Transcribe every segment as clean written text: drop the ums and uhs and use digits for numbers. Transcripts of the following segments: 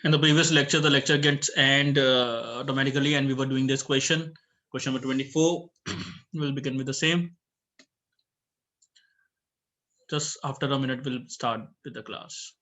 In the previous lecture, the lecture gets end automatically, and we were doing this question number 24. We'll begin with the same. Just after a minute, we'll start with the class.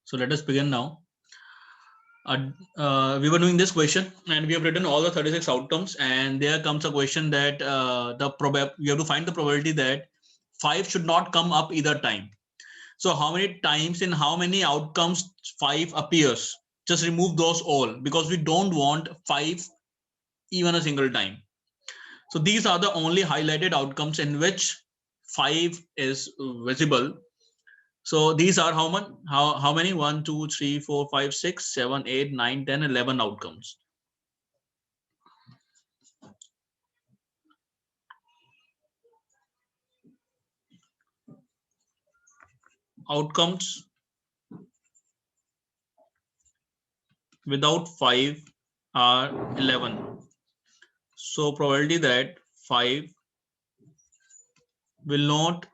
So let us begin now. We were doing this question, and we have written all the 36 outcomes, and there comes a question that you have to find the probability that 5 should not come up either time. So how many times in how many outcomes 5 appears? Just remove those all, because we don't want 5 even a single time. So these are the only highlighted outcomes in which 5 is visible. So these are how many? 1, 2, 3, 4, 5, 6, 7, 8, 9, 10, 11 outcomes. Outcomes without 5 are 11. So probability that 5 will not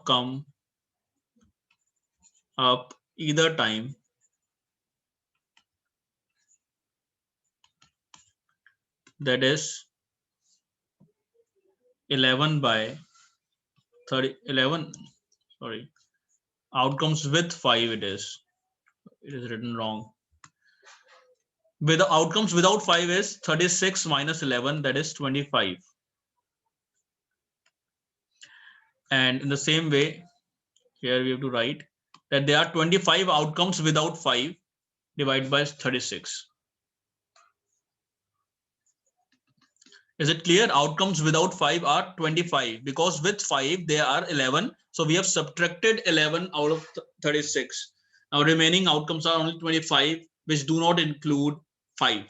come up either time, that is 11 by 30, 11, sorry, outcomes with 5 it is written wrong. With the outcomes without 5 is 36 minus 11, that is 25. And in the same way, here we have to write that there are 25 outcomes without 5 divided by 36. Is it clear? Outcomes without 5 are 25, because with 5 there are 11. So we have subtracted 11 out of 36. Now remaining outcomes are only 25, which do not include 5.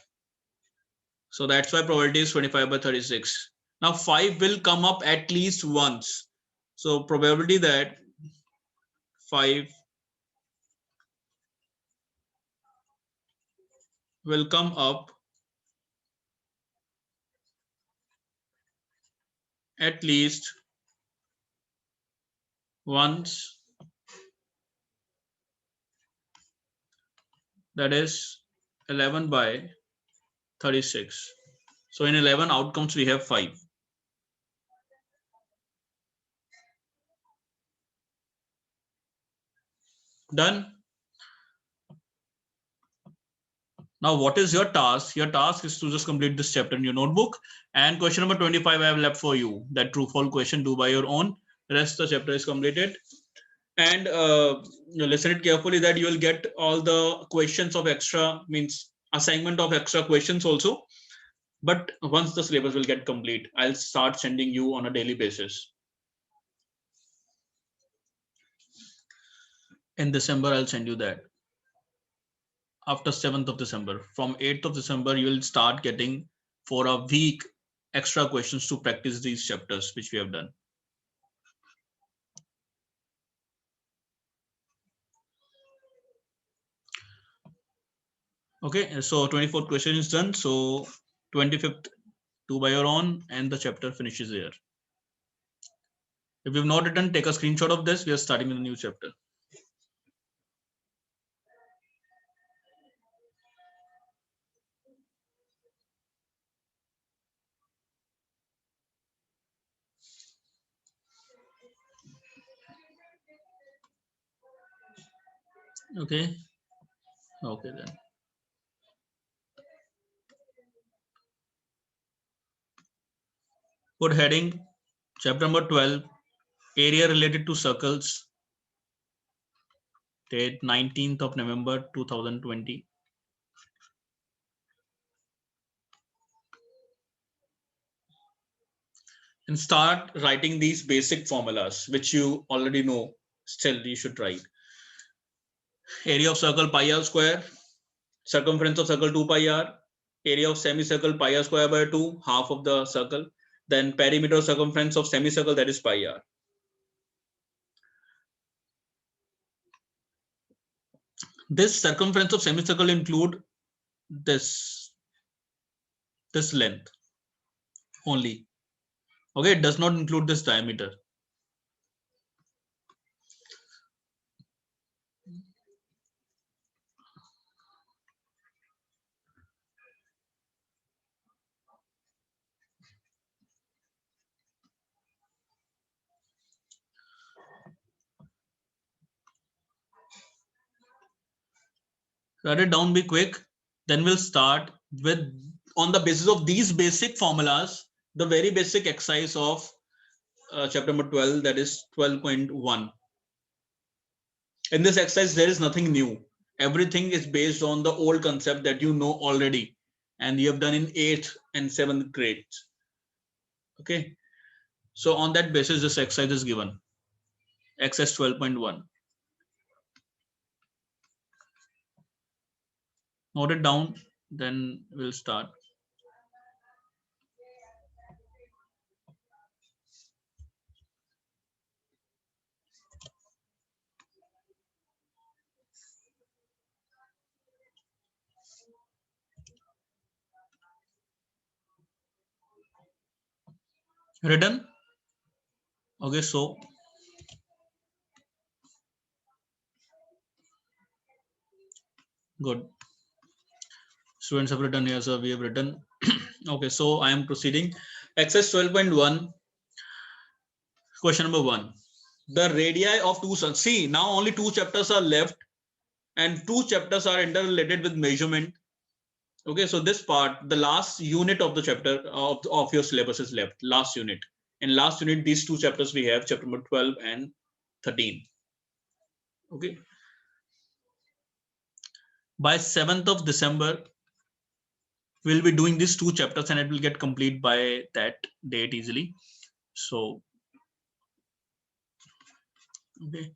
So that's why probability is 25 by 36. Now 5 will come up at least once. So probability that 5 will come up at least once that is 11 by 36. So in 11 outcomes we have 5. Done. Now what is your task? Your task is to just complete this chapter in your notebook, and question number 25 I have left for you. That true false question, do by your own. Rest the chapter is completed. And listen it carefully, that you will get all the questions of extra, means assignment of extra questions also. But once the syllabus will get complete, I'll start sending you on a daily basis. In December I'll send you that. After 7th of December, from 8th of December you will start getting for a week extra questions to practice these chapters which we have done. Okay, so 24th question is done. So 25th, do by your own, and the chapter finishes here. If you've not written, take a screenshot of this. We are starting with a new chapter. Okay. Okay then. Put heading chapter number 12, area related to circles. Date 19th of November 2020. And start writing these basic formulas which you already know. Still you should write. Area of circle pi r square, circumference of circle 2 pi r, area of semicircle pi r square by 2, half of the circle, then perimeter circumference of semicircle, that is pi r. This circumference of semicircle include this length only. Okay, it does not include this diameter. Write it down, be quick. Then we'll start with, on the basis of these basic formulas, the very basic exercise of chapter number 12, that is 12.1. In this exercise, there is nothing new. Everything is based on the old concept that you know already, and you have done in 8th and 7th grades. Okay. So on that basis, this exercise is given. Exercise 12.1. Note it down, then we'll start. Written? Okay, so good. Students have written here, so we have written. Okay, so I am proceeding. Exercise 12.1. Question number 1. The radii of two circles. See, now only 2 chapters are left, and 2 chapters are interrelated with measurement. Okay, so this part, the last unit of the chapter of your syllabus is left. Last unit. In last unit, these 2 chapters we have, chapter number 12 and 13. Okay. By 7th of December, we'll be doing these 2 chapters, and it will get complete by that date easily. So, okay.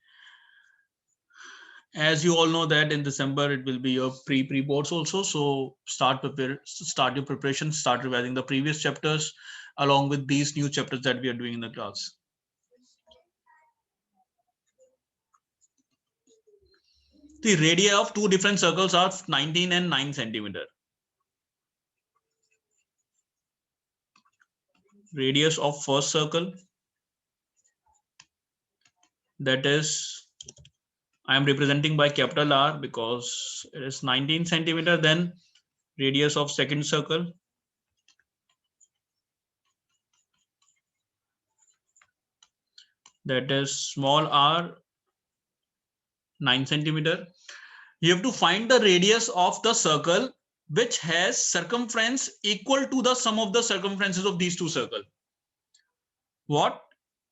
As you all know that in December it will be your pre-boards also. So start your preparation, start revising the previous chapters along with these new chapters that we are doing in the class. The radii of 2 different circles are 19 and 9 centimeter. Radius of first circle, that is I am representing by capital R because it is 19 centimeter. Then radius of second circle, that is small r, 9 centimeter. You have to find the radius of the circle which has circumference equal to the sum of the circumferences of these two circles. What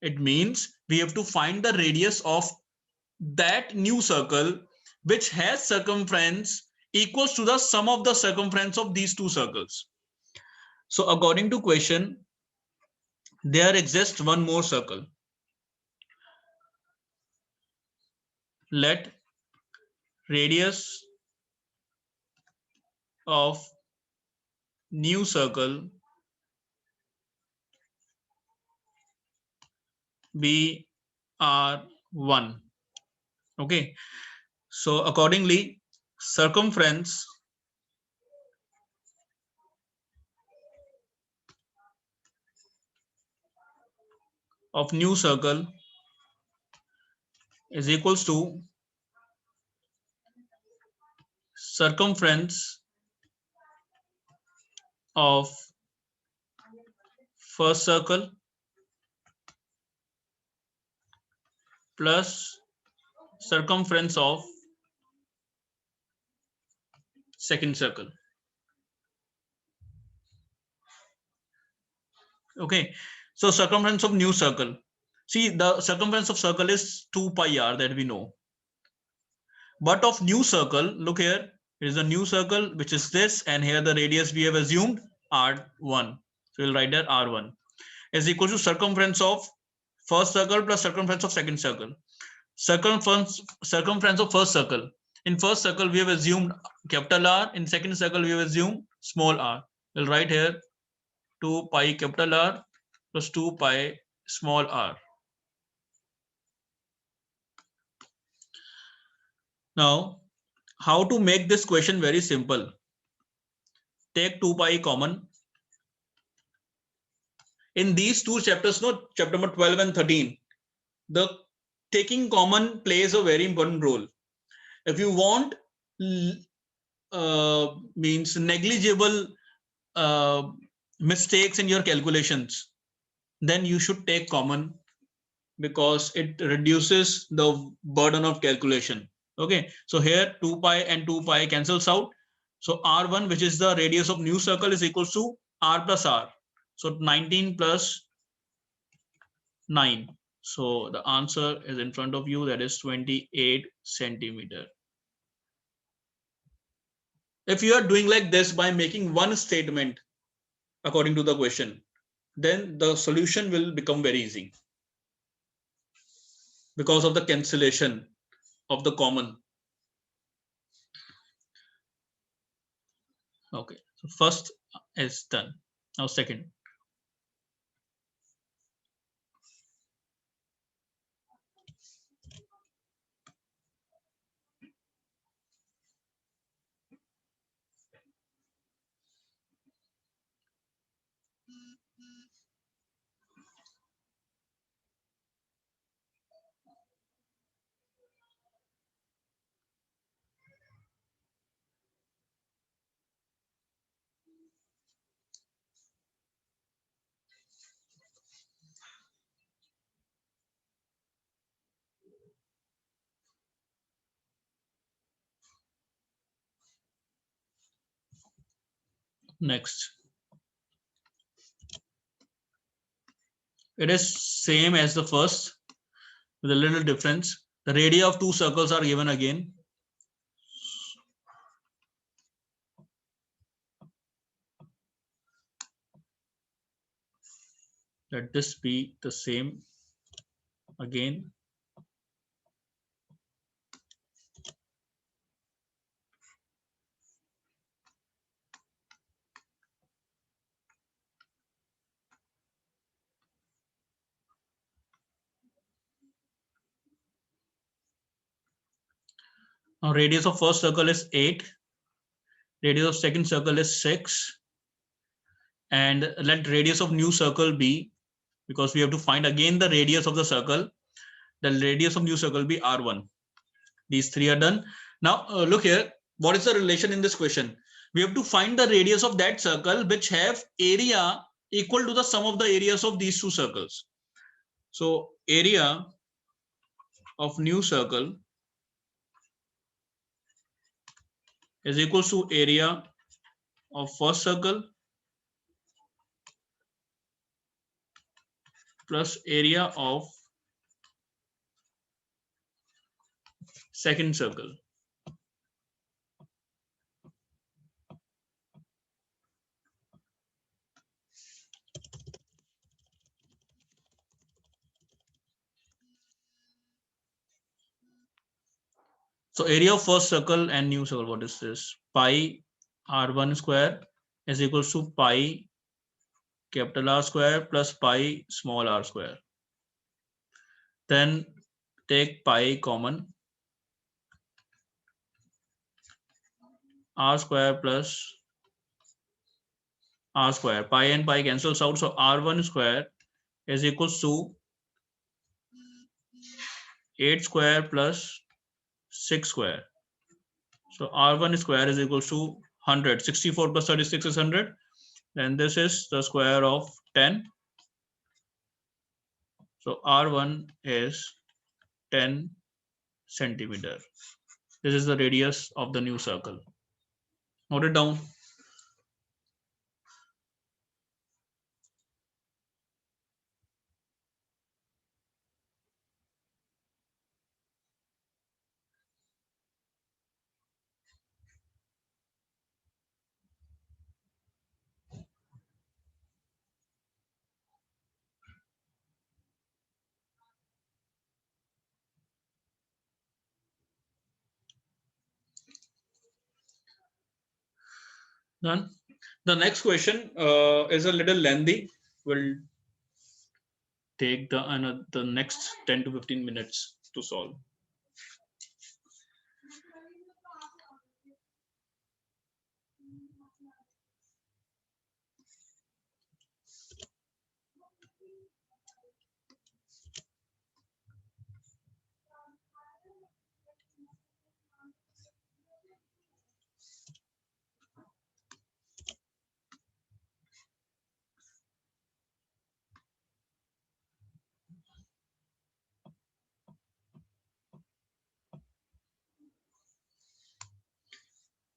it means, we have to find the radius of that new circle which has circumference equals to the sum of the circumference of these two circles. So according to question, there exists one more circle. Let radius of new circle be R1. Okay, so accordingly, circumference of new circle is equals to circumference of first circle plus circumference of second circle. Okay, so circumference of new circle. See, the circumference of circle is 2 pi r, that we know. But of new circle, look here, it is a new circle which is this, and here the radius we have assumed r1. So we'll write that r1 is equal to circumference of first circle plus circumference of second circle. Circumference of first circle. In first circle we have assumed capital R. In second circle we have assumed small r. We'll write here 2 pi capital R plus 2 pi small r. Now, how to make this question very simple? Take 2 pi common. In these two chapters, no, chapter number 12 and 13, the taking common plays a very important role. If you want means negligible mistakes in your calculations, then you should take common because it reduces the burden of calculation. Okay, so here 2 pi and 2 pi cancels out. So r1, which is the radius of new circle, is equals to r plus r. So 19 plus 9. So the answer is in front of you, that is 28 centimeter. If you are doing like this by making one statement according to the question, then the solution will become very easy because of the cancellation of the common. Okay, so first is done. Now second. Next. It is same as the first with a little difference. The radii of two circles are given again. Let this be the same again. Now radius of first circle is 8. Radius of second circle is 6. And let radius of new circle be, because we have to find again the radius of the circle, the radius of new circle be r1. These three are done. Now look here. What is the relation in this question? We have to find the radius of that circle which have area equal to the sum of the areas of these two circles. So area of new circle is equals to area of first circle plus area of second circle. So area of first circle and new circle, what is this? Pi r1 square is equals to pi capital R square plus pi small r square. Then take pi common, r square plus r square. Pi and pi cancels out, so r1 square is equals to 8 square plus 6 square. So r1 square is equals to 100. 64 plus 36 is 100. Then this is the square of 10. So r1 is 10 centimeter. This is the radius of the new circle. Note it down. Done. The next question is a little lengthy. We'll take the next 10 to 15 minutes to solve.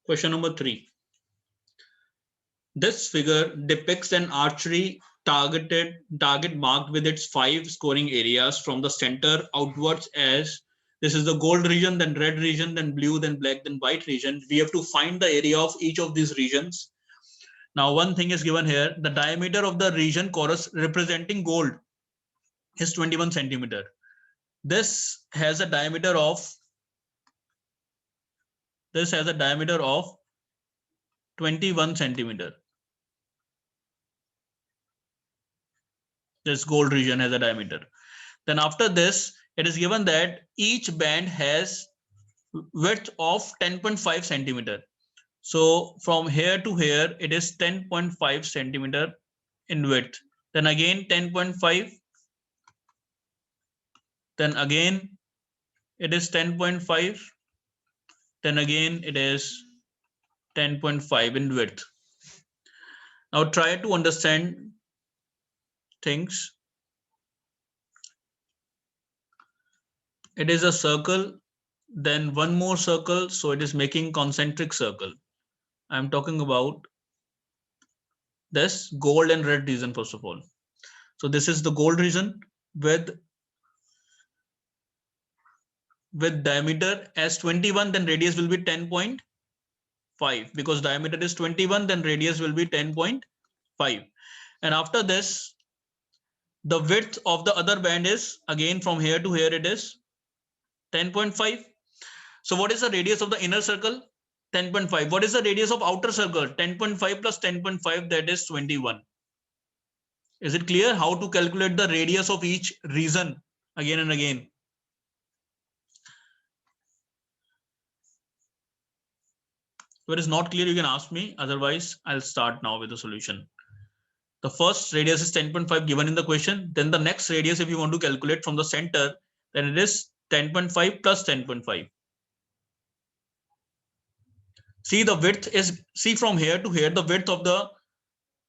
Question number 3. This figure depicts an archery target marked with its 5 scoring areas from the center outwards, as this is the gold region, then red region, then blue, then black, then white region. We have to find the area of each of these regions. Now one thing is given here. The diameter of the region representing gold is 21 centimeter. This has a diameter of 21 centimeter. This gold region has a diameter. Then after this, it is given that each band has width of 10.5 centimeter. So from here to here, it is 10.5 centimeter in width. Then again 10.5. Then again it is 10.5. Then again it is 10.5 in width. Now try to understand things. It is a circle, then one more circle, so it is making concentric circle. I'm talking about this gold and red region first of all. So this is the gold region with diameter as 21, then radius will be 10.5, because diameter is 21, then radius will be 10.5. And after this, the width of the other band is again from here to here, it is 10.5. So what is the radius of the inner circle? 10.5. What is the radius of outer circle? 10.5 plus 10.5, that is 21. Is it clear how to calculate the radius of each region again and again? If it is not clear, you can ask me. Otherwise, I'll start now with the solution. The first radius is 10.5 given in the question. Then the next radius, if you want to calculate from the center, then it is 10.5 plus 10.5. See, the width is, see from here to here, the width of the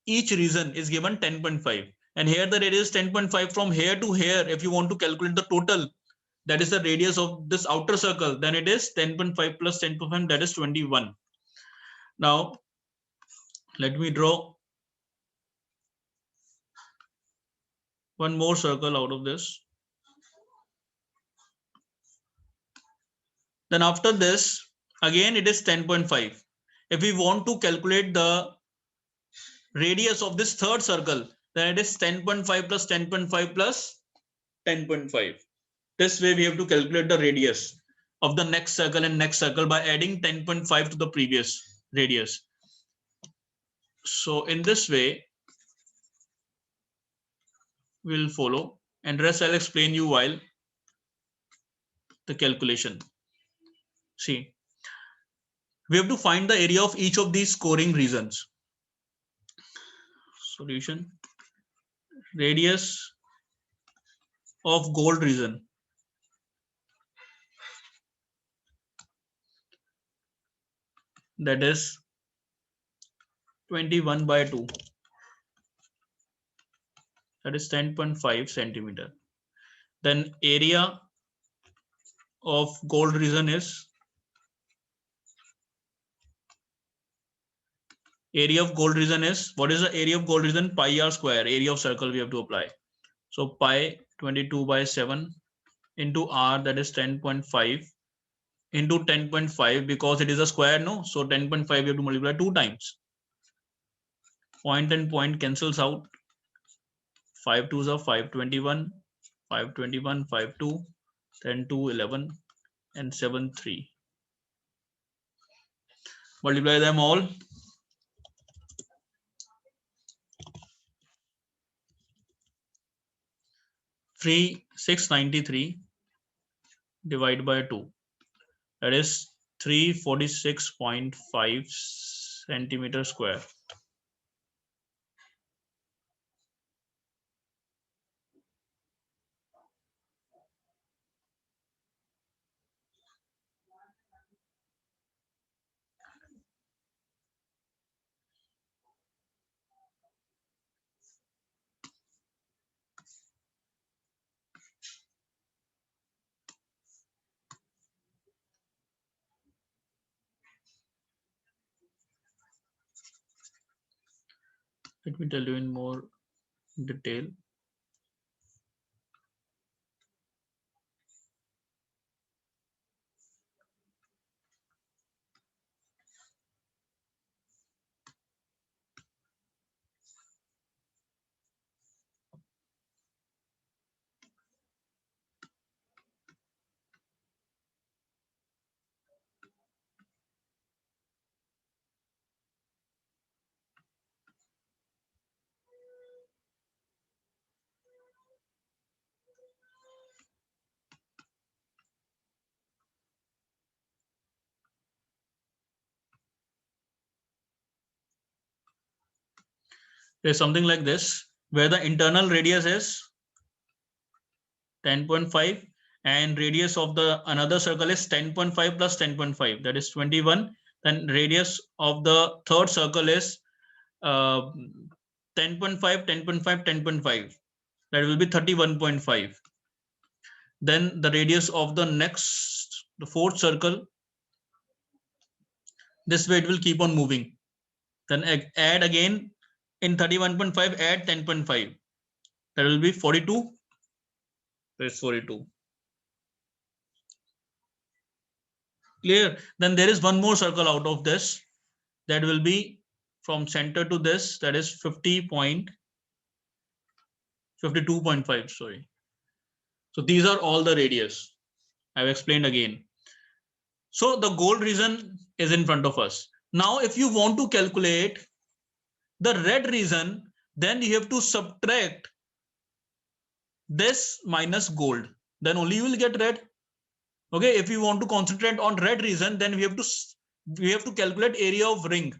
each region is given 10.5. And here the radius 10.5 from here to here. If you want to calculate the total, that is the radius of this outer circle, then it is 10.5 plus 10.5, that is 21. Now, let me draw one more circle out of this. Then after this, again it is 10.5. If we want to calculate the radius of this third circle, then it is 10.5 plus 10.5 plus 10.5. This way we have to calculate the radius of the next circle and next circle by adding 10.5 to the previous radius. So in this way, we'll follow, and rest I'll explain you while the calculation. See, we have to find the area of each of these scoring regions. Solution, radius of gold region, that is 21 by 2, that is 10.5 centimeter. Then area of gold region is, area of gold region is, what is the area of gold region? Pi r square, area of circle we have to apply. So pi 22 by 7 into r, that is 10.5 into 10.5, because it is a square, no? So 10.5 we have to multiply 2 times. Point and point cancels out. 5 2s are 521, 521, 5 2, 10 2, 11, and 7 3. Multiply them all. 693 divided by 2, that is 346.5 centimeter square. Let me tell you in more detail. There's something like this, where the internal radius is 10.5 and radius of the another circle is 10.5 plus 10.5, that is 21. Then radius of the third circle is 10.5, 10.5, 10.5, that will be 31.5. Then the radius of the next, the fourth circle, this way it will keep on moving. Then add again in 31.5, add 10.5, that will be 42. There's 42. Clear? Then there is one more circle out of this, that will be from center to this, that is 52.5, sorry. So these are all the radius I've explained again. So the gold region is in front of us. Now if you want to calculate the red region, then you have to subtract this minus gold, then only you will get red. Okay, if you want to concentrate on red region, then we have to calculate area of ring.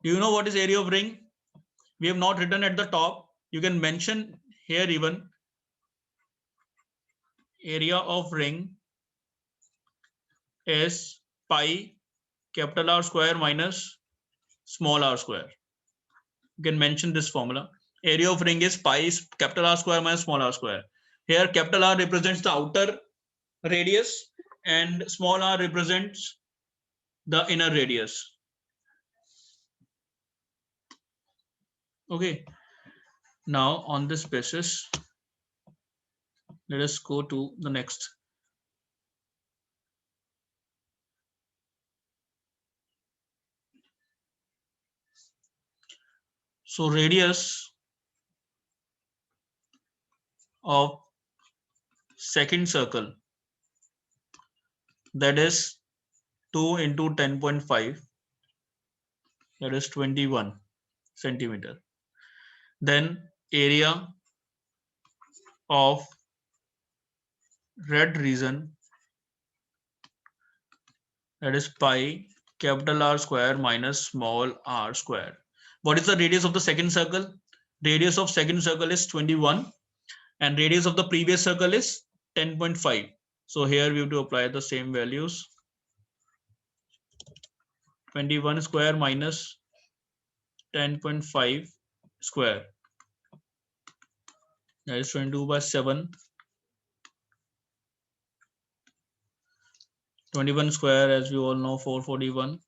Do you know what is area of ring? We have not written at the top. You can mention here even. Area of ring is pi capital R square minus small r square. You can mention this formula. Area of ring is pi capital R square minus small r square. Here capital R represents the outer radius and small r represents the inner radius. Okay. Now on this basis, let us go to the next. So radius of second circle, that is 2 into 10.5, that is 21 centimeter. Then area of red region, that is pi capital R square minus small r square. What is the radius of the second circle? Radius of second circle is 21 and radius of the previous circle is 10.5. So here we have to apply the same values. 21 square minus 10.5 square, that is 22 by 7. 21 square, as we all know, 441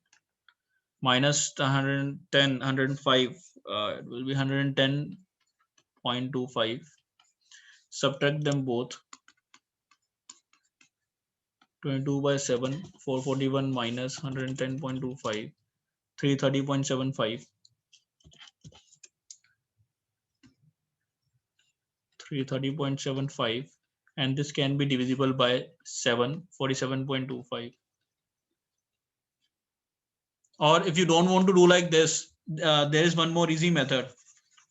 minus 110, 105, it will be 110.25. Subtract them both. 22 by 7, 441 minus 110.25, 330.75. 330.75, and this can be divisible by 7, 47.25. Or if you don't want to do like this, there is one more easy method.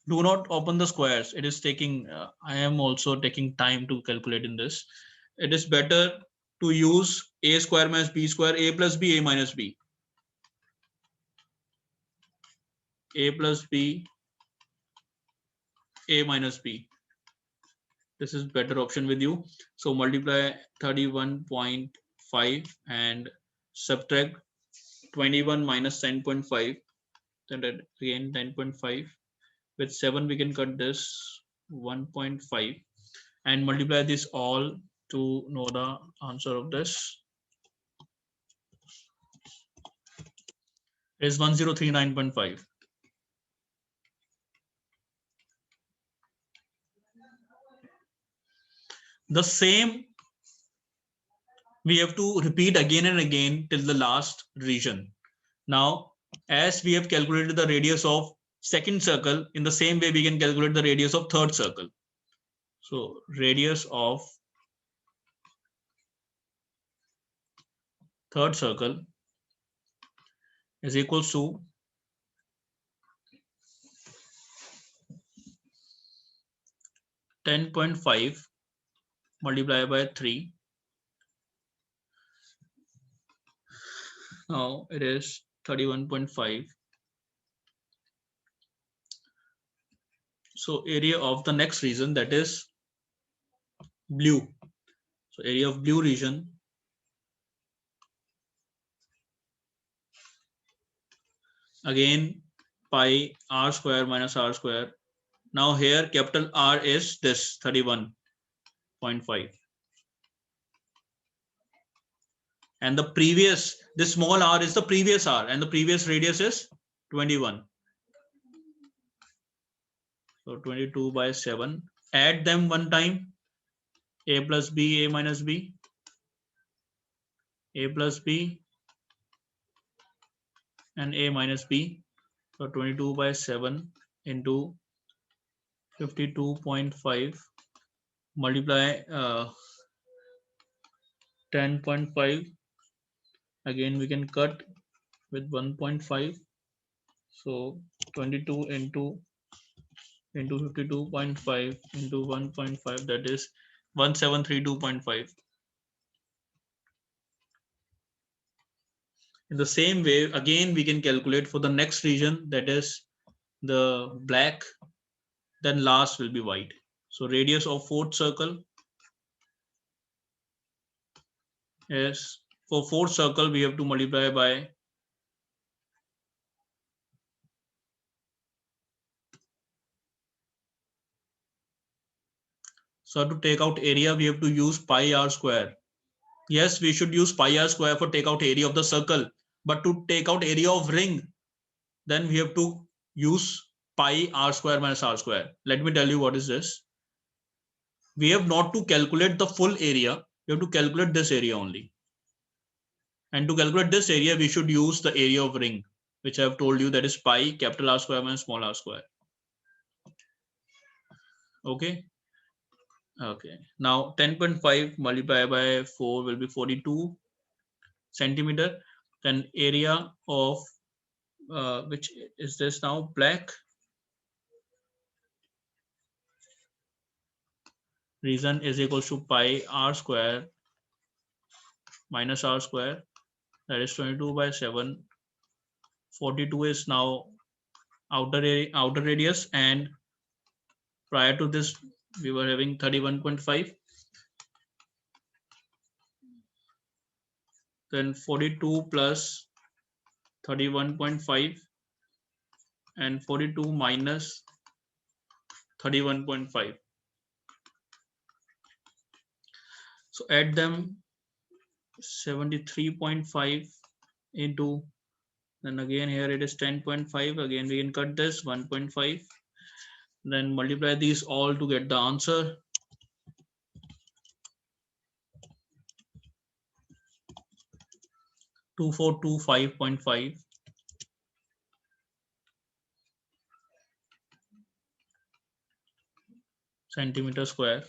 Do not open the squares. It is taking, I am also taking time to calculate in this. It is better to use a square minus b square, a plus b, a minus b. A plus b, a minus b. This is better option with you. So multiply 31.5 and subtract 21 minus 10.5. Then again 10.5. With 7 we can cut this 1.5 and multiply this all to know the answer of this. Is 1039.5. The same we have to repeat again and again till the last region. Now, as we have calculated the radius of second circle, in the same way we can calculate the radius of third circle. So radius of third circle is equals to 10.5 multiplied by 3. Now it is 31.5. So area of the next region, that is blue. So area of blue region again pi r square minus r square. Now here capital R is this 31.5. And the previous, this small r is the previous r and the previous radius is 21. So 22 by 7. Add them one time. A plus b, a minus b, a plus b, and a minus b. So 22 by 7 into 52.5 multiply 10.5. Again we can cut with 1.5. So 22 into 52.5 into 1.5, that is 1732.5. In the same way, again we can calculate for the next region, that is the black, then last will be white. So radius of fourth circle is For fourth circle, we have to multiply by so to take out area, we have to use pi r square. Yes, we should use pi r square for take out area of the circle. But to take out area of ring, then we have to use pi r square minus r square. Let me tell you what is this. We have not to calculate the full area. We have to calculate this area only. And to calculate this area, we should use the area of ring, which I have told you that is pi capital R square minus small r square. Okay. Okay. Now 10.5 multiplied by 4 will be 42 centimeter. Then area of which is this now black region is equals to pi r square minus r square, that is 22 by 7. 42 is now outer radius, and prior to this we were having 31.5. Then 42 plus 31.5 and 42 minus 31.5. So add them, 73.5 into, then again here it is 10.5. Again we can cut this 1.5. Then multiply these all to get the answer. 2425.5 centimeter square.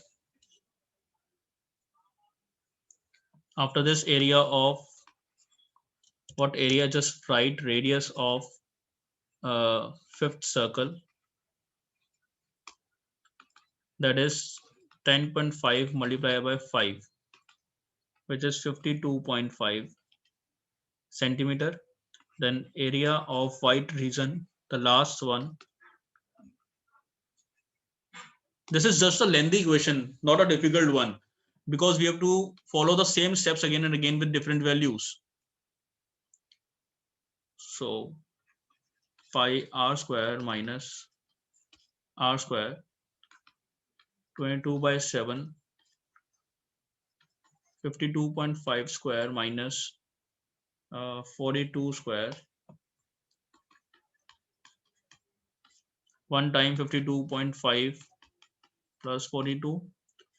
After this, area of what area, just write radius of fifth circle, that is 10.5 multiplied by 5, which is 52.5 centimeter. Then area of white region, the last one. This is just a lengthy equation, not a difficult one, because we have to follow the same steps again and again with different values. So pi r square minus r square, 22 by 7, 52.5 square minus 42 square. One time 52.5 plus 42,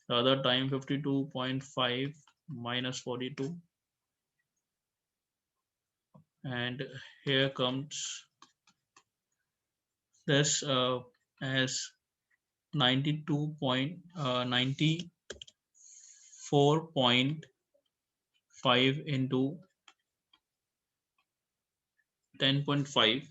the other time 52.5 minus 42, and here comes this as 94.5 into 10.5.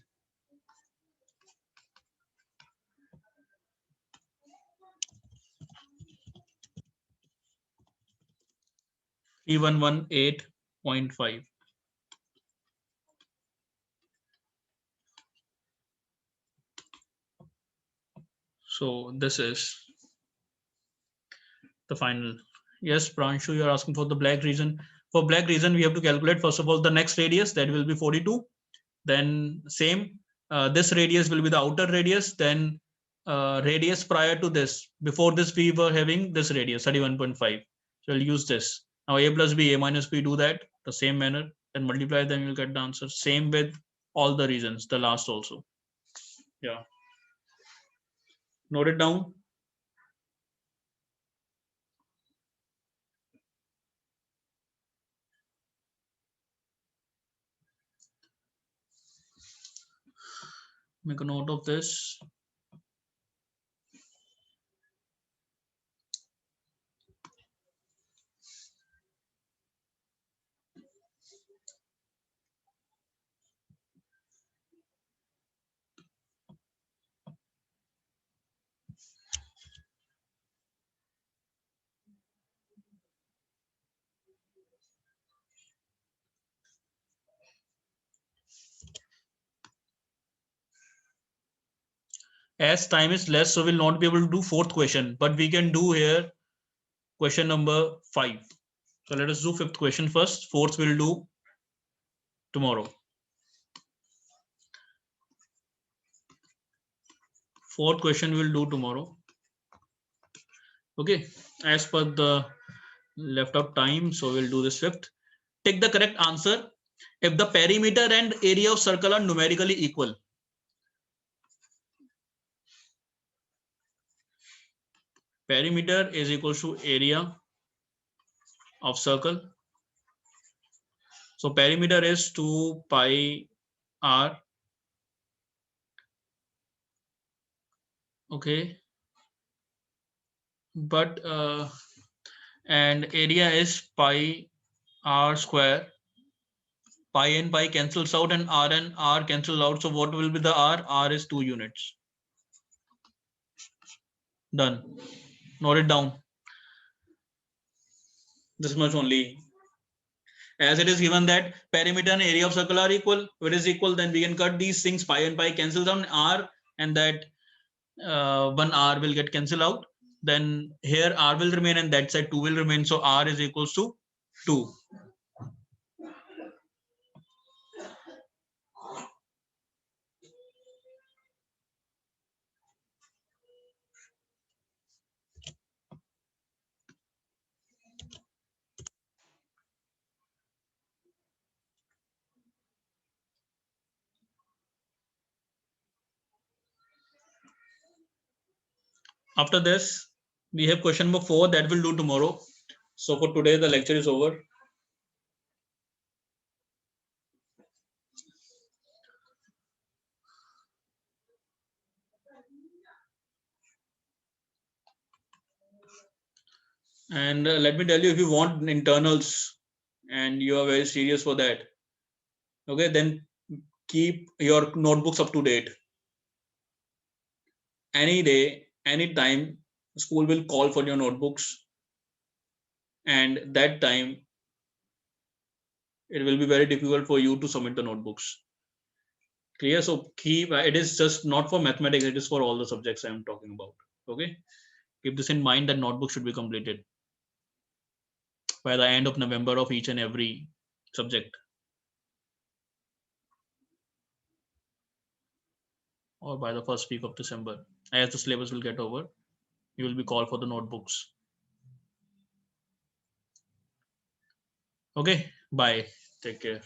3118.5. So this is the final. Yes, Pranshu, you are asking for the black region. For black region, we have to calculate first of all the next radius, that will be 42. Then same, this radius will be the outer radius. Then radius prior to this, before this we were having this radius 31.5. So we'll use this. Now a plus b, a minus b, do that the same manner, then multiply, then you'll get the answer. Same with all the regions, the last also. Yeah. Note it down. Make a note of this. As time is less, so we'll not be able to do fourth question, but we can do here question number 5. So let us do fifth question first. Fourth we'll do tomorrow. Fourth question we'll do tomorrow. Okay, as per the left out time, so we'll do this fifth. Take the correct answer if the perimeter and area of circle are numerically equal. Perimeter is equal to area of circle. So perimeter is 2 pi r. Okay, but and area is pi r square. Pi and pi cancels out and r cancel out. So what will be the r? R is 2 units. Done. Note it down. This much only. As it is given that perimeter and area of circle are equal. If it is equal, then we can cut these things. Pi and pi cancel down r, and that one r will get cancelled out. Then here r will remain and that side 2 will remain. So r is equals to 2. After this, we have question number 4 that we'll do tomorrow. So for today, the lecture is over. And let me tell you, if you want internals and you are very serious for that, okay, then keep your notebooks up to date. Any day, any time, school will call for your notebooks, and that time it will be very difficult for you to submit the notebooks. Clear? So keep it is just not for mathematics, it is for all the subjects I am talking about. Okay, keep this in mind that notebook should be completed by the end of November of each and every subject, or by the first week of December. As the syllabus will get over, you will be called for the notebooks. Okay, bye. Take care.